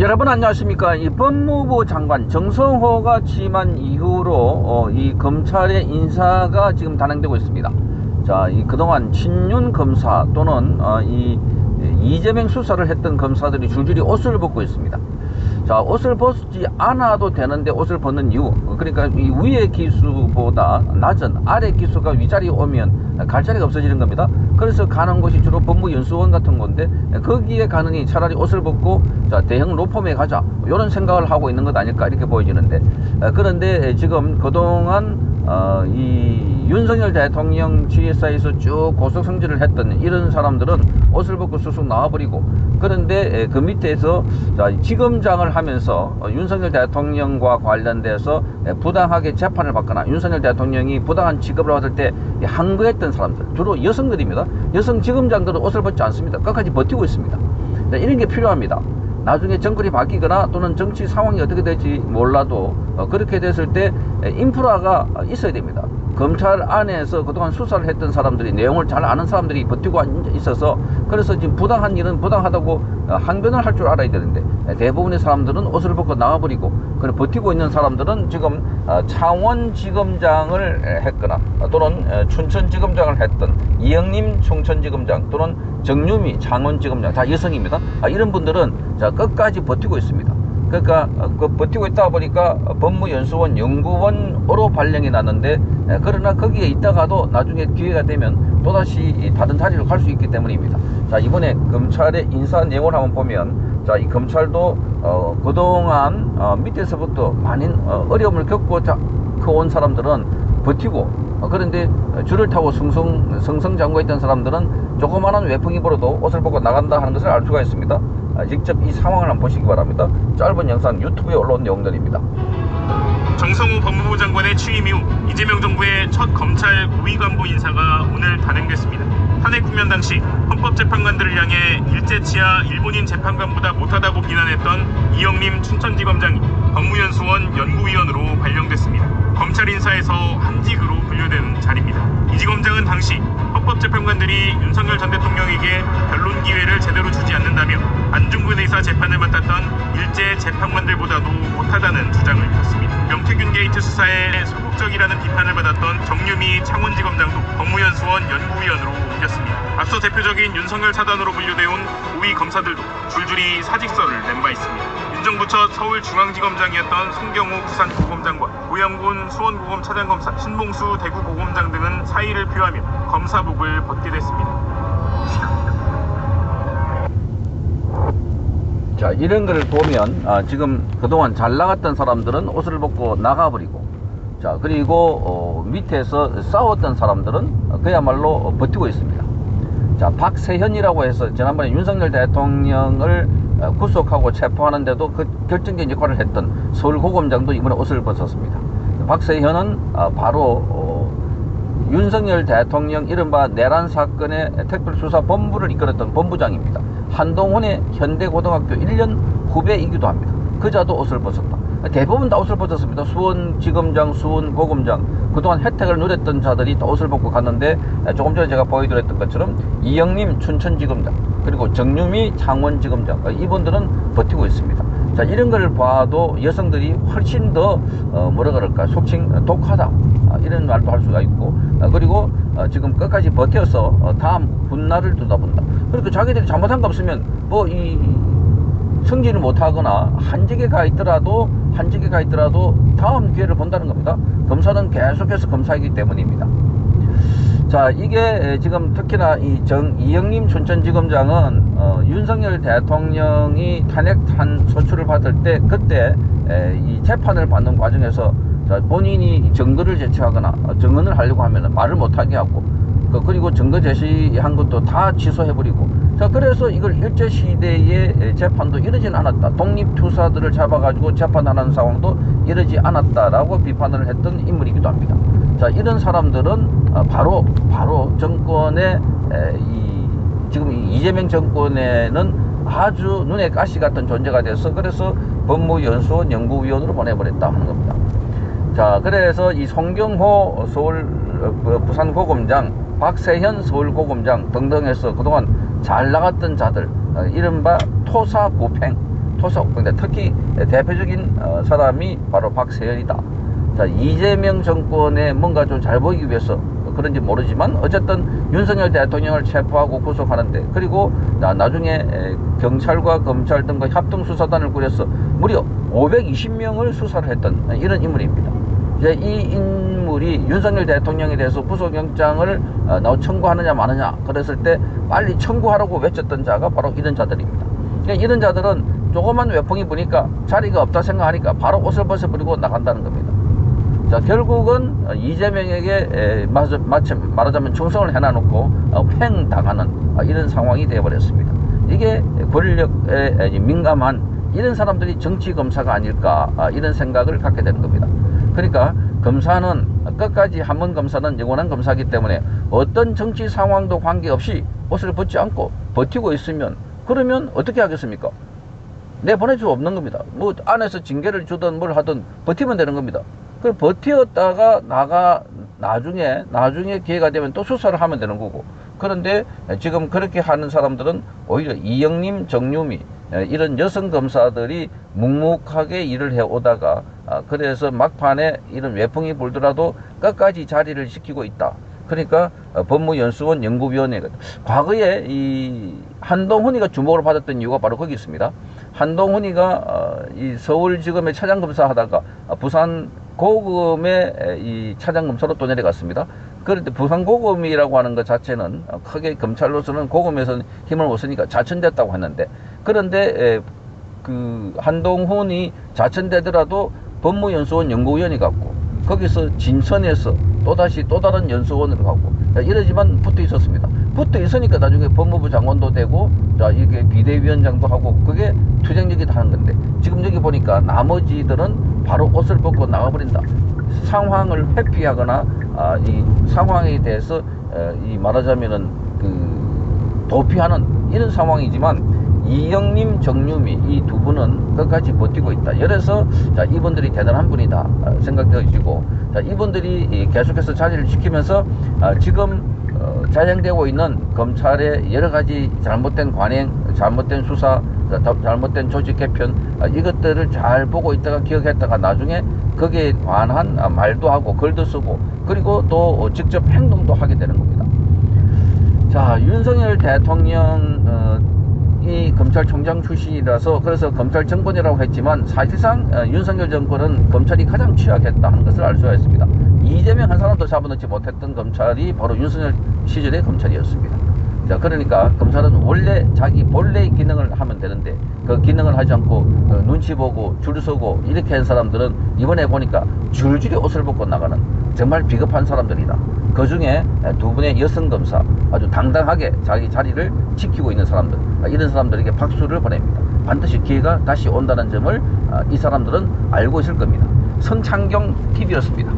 여러분 안녕하십니까. 이 법무부 장관 정성호가 취임한 이후로 이 검찰의 인사가 지금 단행되고 있습니다. 자, 이 그동안 친윤 검사 또는 이 이재명 수사를 했던 검사들이 줄줄이 옷을 벗고 있습니다. 자, 옷을 벗지 않아도 되는데 옷을 벗는 이유, 그러니까 이 위의 기수보다 낮은 아래 기수가 위자리에 오면 갈 자리가 없어지는 겁니다. 그래서 가는 곳이 주로 법무연수원 같은 건데, 거기에 가느니 차라리 옷을 벗고 자, 대형 로펌에 가자, 이런 생각을 하고 있는 것 아닐까 이렇게 보여지는데, 그런데 지금 그동안 이 윤석열 대통령 GSI에서 쭉 고속성질을 했던 이런 사람들은 옷을 벗고 쑥쑥 나와버리고, 그런데 그 밑에서 지검장을 하면서 윤석열 대통령과 관련돼서 부당하게 재판을 받거나 윤석열 대통령이 부당한 직업을 받을 때 항거했던 사람들, 주로 여성들입니다. 여성 지검장들은 옷을 벗지 않습니다. 끝까지 버티고 있습니다. 이런 게 필요합니다. 나중에 정권이 바뀌거나 또는 정치 상황이 어떻게 될지 몰라도 그렇게 됐을 때 인프라가 있어야 됩니다. 검찰 안에서 그동안 수사를 했던 사람들이, 내용을 잘 아는 사람들이 버티고 있어서, 그래서 지금 부당한 일은 부당하다고 항변을 할 줄 알아야 되는데, 대부분의 사람들은 옷을 벗고 나와버리고, 그래 버티고 있는 사람들은 지금 창원지검장을 했거나 또는 춘천지검장을 했던 이영림 충천지검장 또는 정유미 창원지검장, 다 여성입니다. 이런 분들은 끝까지 버티고 있습니다. 그러니까 버티고 있다 보니까 법무연수원 연구원으로 발령이 났는데, 그러나 거기에 있다가도 나중에 기회가 되면 또다시 다른 자리로 갈 수 있기 때문입니다. 자, 이번에 검찰의 인사 내용을 한번 보면, 자, 이 검찰도 그동안 밑에서부터 많은 어려움을 겪고 온 사람들은 버티고, 그런데 줄을 타고 승승장구했던 사람들은 조그마한 외풍이 불어도 옷을 벗고 나간다 하는 것을 알 수가 있습니다. 직접 이 상황을 한번 보시기 바랍니다. 짧은 영상 유튜브에 올라온 내용들입니다. 정성호 법무부 장관의 취임 이후 이재명 정부의 첫 검찰 고위 간부 인사가 오늘 단행됐습니다. 탄핵 국면 당시 헌법재판관들을 향해 일제치하 일본인 재판관보다 못하다고 비난했던 이영림 춘천지검장이 법무연수원 연구위원으로 발령됐습니다. 검찰 인사에서 한직으로 분류되는 자리입니다. 이 지검장은 당시 헌법재판관들이 윤석열 전 대통령에게 변론 기회를 제대로 주지 않는다며 안중근 의사 재판을 맡았던 일제 재판관들보다도 못하다는 주장을 폈습니다. 명태균 게이트 수사에 소극적이라는 비판을 받았던 정유미 창원지검장도 법무연수원 연구위원으로 옮겼습니다. 앞서 대표적인 윤석열 사단으로 분류되어 온 고위 검사들도 줄줄이 사직서를 낸 바 있습니다. 윤 정부 첫 서울중앙지검장이었던 송경호 부산고검장과 오영군 수원고검 차장검사, 신봉수 대구고검장 등은 사의를 표하며 검사복을 벗게 됐습니다. 자, 이런 걸 보면 지금 그동안 잘 나갔던 사람들은 옷을 벗고 나가버리고, 자, 그리고 밑에서 싸웠던 사람들은 그야말로 버티고 있습니다. 자, 박세현이라고 해서 지난번에 윤석열 대통령을 구속하고 체포하는데도 그 결정적인 역할을 했던 서울고검장도 이번에 옷을 벗었습니다. 박세현은 바로 윤석열 대통령 이른바 내란 사건의 특별수사본부를 이끌었던 본부장입니다. 한동훈의 현대고등학교 1년 후배이기도 합니다. 그자도 옷을 벗었다. 대부분 다 옷을 벗었습니다. 수원지검장, 수원고검장, 그동안 혜택을 누렸던 자들이 다 옷을 벗고 갔는데, 조금 전에 제가 보여드렸던 것처럼 이영림 춘천지검장, 그리고 정유미 창원지검장, 이분들은 버티고 있습니다. 자, 이런 걸 봐도 여성들이 훨씬 더 뭐라 그럴까, 속칭 독하다, 이런 말도 할 수가 있고, 그리고 지금 끝까지 버텨서 다음 훗날을 들여다본다. 그러니까 자기들이 잘못한 거 없으면 뭐 이 승진을 못하거나 한직에 가 있더라도 다음 기회를 본다는 겁니다. 검사는 계속해서 검사이기 때문입니다. 자, 이게 지금 특히나 이영림 춘천지검장은 윤석열 대통령이 탄핵 소추를 받을 때, 그때 이 재판을 받는 과정에서 본인이 증거를 제출하거나 증언을 하려고 하면 말을 못하게 하고, 그리고 증거 제시한 것도 다 취소해버리고, 자, 그래서 이걸 일제시대의 재판도 이러진 않았다, 독립투사들을 잡아가지고 재판하는 상황도 이러지 않았다라고 비판을 했던 인물이기도 합니다. 자, 이런 사람들은 바로 정권의 지금 이재명 정권에는 아주 눈에 가시 같은 존재가 돼서, 그래서 법무연수원 연구위원으로 보내버렸다 하는 겁니다. 자, 그래서 이 송경호 부산고검장, 박세현 서울고검장 등등해서 그동안 잘 나갔던 자들, 이른바 토사구팽, 토속, 근데 특히 대표적인 사람이 바로 박세현이다. 자, 이재명 정권에 뭔가 좀 잘 보이기 위해서 그런지 모르지만 어쨌든 윤석열 대통령을 체포하고 구속하는데, 그리고 나중에 경찰과 검찰 등과 합동수사단을 꾸려서 무려 520명을 수사를 했던 이런 인물입니다. 이제 이 인물이 윤석열 대통령에 대해서 구속영장을 청구하느냐 마느냐 그랬을 때 빨리 청구하라고 외쳤던 자가 바로 이런 자들입니다. 그러니까 이런 자들은 조그만 외풍이 부니까 자리가 없다 생각하니까 바로 옷을 벗어버리고 나간다는 겁니다. 자, 결국은 이재명에게 마침 말하자면 충성을 해놔놓고 횡당하는 이런 상황이 되어버렸습니다. 이게 권력에 민감한 이런 사람들이 정치검사가 아닐까, 이런 생각을 갖게 되는 겁니다. 그러니까 검사는 끝까지 한 번 검사는 영원한 검사이기 때문에 어떤 정치 상황도 관계없이 옷을 벗지 않고 버티고 있으면, 그러면 어떻게 하겠습니까? 내보낼 수 없는 겁니다. 뭐 안에서 징계를 주든 뭘 하든 버티면 되는 겁니다. 그 버티었다가 나중에 기회가 되면 또 수사를 하면 되는 거고. 그런데 지금 그렇게 하는 사람들은 오히려 이영림, 정유미 이런 여성 검사들이 묵묵하게 일을 해오다가 그래서 막판에 이런 외풍이 불더라도 끝까지 자리를 지키고 있다. 그러니까 법무연수원 연구위원회가 과거에 이 한동훈이가 주목을 받았던 이유가 바로 거기 있습니다. 한동훈이가 이 서울지검의 차장검사 하다가 부산 고검의 이 차장검사로 또 내려갔습니다. 그런데 부산 고검이라고 하는 것 자체는 크게 검찰로서는 고검에서는 힘을 못 쓰니까 자천됐다고 했는데, 그런데 그 한동훈이 자천되더라도 법무연수원 연구위원회 갖고 거기서 진천에서 또다시 또 다른 연수원으로 가고 이러지만 붙어 있었습니다. 붙어 있으니까 나중에 법무부 장관도 되고, 자, 이게 비대위원장도 하고, 그게 투쟁력이다 하는 건데, 지금 여기 보니까 나머지들은 바로 옷을 벗고 나가버린다. 상황을 회피하거나 이 상황에 대해서 이 말하자면은 그 도피하는 이런 상황이지만, 이영림, 정유미 이 두 분은 끝까지 버티고 있다. 그래서 자, 이분들이 대단한 분이다 생각되어지고, 자, 이분들이 계속해서 자리를 지키면서 지금 자행되고 있는 검찰의 여러 가지 잘못된 관행, 잘못된 수사, 잘못된 조직 개편, 이것들을 잘 보고 있다가 기억했다가 나중에 거기에 관한 말도 하고 글도 쓰고, 그리고 또 직접 행동도 하게 되는 겁니다. 자, 윤석열 대통령 이 검찰총장 출신이라서 그래서 검찰 정권이라고 했지만, 사실상 윤석열 정권은 검찰이 가장 취약했다 하는 것을 알 수가 있습니다. 이재명 한 사람도 잡아넣지 못했던 검찰이 바로 윤석열 시절의 검찰이었습니다. 자, 그러니까 검찰은 원래 자기 본래의 기능을 하면 되는데 그 기능을 하지 않고 눈치 보고 줄 서고 이렇게 한 사람들은 이번에 보니까 줄줄이 옷을 벗고 나가는 정말 비겁한 사람들이다. 그 중에 두 분의 여성 검사 아주 당당하게 자기 자리를 지키고 있는 사람들, 이런 사람들에게 박수를 보냅니다. 반드시 기회가 다시 온다는 점을 이 사람들은 알고 있을 겁니다. 성창경 TV였습니다.